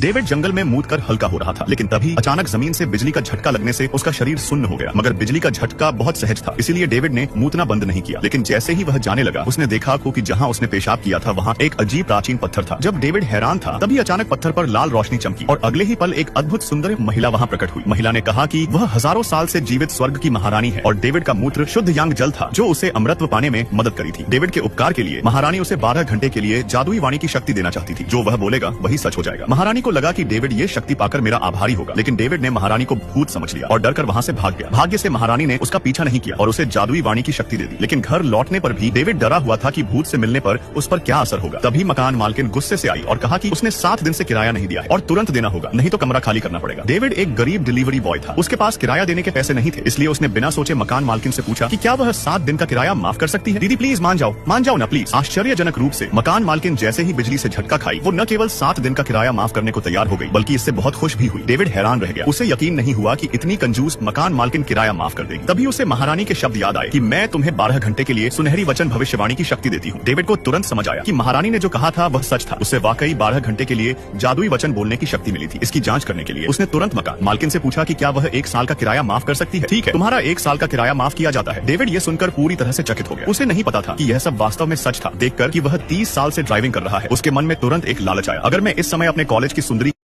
David जंगल में मूत कर हल्का हो रहा था, लेकिन तभी अचानक जमीन से बिजली का झटका लगने से उसका शरीर सुन्न हो गया। मगर बिजली का झटका बहुत सहज था, इसीलिए डेविड ने मूतना बंद नहीं किया। लेकिन जैसे ही वह जाने लगा, उसने देखा कि जहाँ उसने पेशाब किया था वहाँ एक अजीब प्राचीन पत्थर था। जब डेविड हैरान था, तभी अचानक पत्थर पर लाल रोशनी चमकी और अगले ही पल एक अद्भुत सुंदर महिला वहाँ प्रकट हुई। महिला ने कहा कि वह हजारों साल से जीवित स्वर्ग की महारानी है और डेविड का मूत्र शुद्ध यांग जल था जो उसे अमृतत्व पाने में मदद करी थी। डेविड के उपकार के लिए महारानी उसे 12 घंटे के लिए जादुई वाणी की शक्ति देना चाहती थी। जो वह बोलेगा वही सच हो जाएगा। महारानी को लगा कि डेविड ये शक्ति पाकर मेरा आभारी होगा, लेकिन डेविड ने महारानी को भूत समझ लिया और डरकर वहाँ से भाग गया। भाग्य से महारानी ने उसका पीछा नहीं किया और उसे जादुई वाणी की शक्ति दे दी। लेकिन घर लौटने पर भी डेविड डरा हुआ था कि भूत से मिलने पर उस पर क्या असर होगा। तभी मकान मालकिन गुस्से से आई और कहा कि उसने 7 दिन से किराया नहीं दिया है और तुरंत देना होगा, नहीं तो कमरा खाली करना पड़ेगा। डेविड एक गरीब डिलीवरी बॉय था, उसके पास किराया देने के पैसे नहीं थे, इसलिए उसने बिना सोचे मकान मालकिन से पूछा कि क्या वह 7 दिन का किराया माफ कर सकती है। दीदी प्लीज मान जाओ ना प्लीज। आश्चर्यजनक रूप से मकान मालकिन जैसे ही बिजली से झटका खाई, वो न केवल 7 दिन का किराया माफ करने को तैयार हो गई, बल्कि इससे बहुत खुश भी हुई। डेविड हैरान रह गया, उसे यकीन नहीं हुआ कि इतनी कंजूस मकान मालकिन किराया माफ कर देगी। तभी उसे महारानी के शब्द याद आए कि मैं तुम्हें 12 घंटे के लिए सुनहरी वचन भविष्यवाणी की शक्ति देती हूँ। डेविड को तुरंत समझ आया कि महारानी ने जो कहा था वह सच था। उसे वाकई 12 घंटे के लिए जादुई वचन बोलने की शक्ति मिली थी। इसकी जांच करने के लिए उसने तुरंत मकान मालकिन से पूछा कि क्या वह 1 साल का किराया माफ कर सकती है। ठीक है, तुम्हारा 1 साल का किराया माफ किया जाता है। डेविड ये सुनकर पूरी तरह से चकित हो गया। उसे नहीं पता था कि यह सब वास्तव में सच था। देखकर कि वह 30 साल से ड्राइविंग कर रहा है, उसके मन में तुरंत एक लालच आया। अगर मैं इस समय अपने कॉलेज की सुंदरी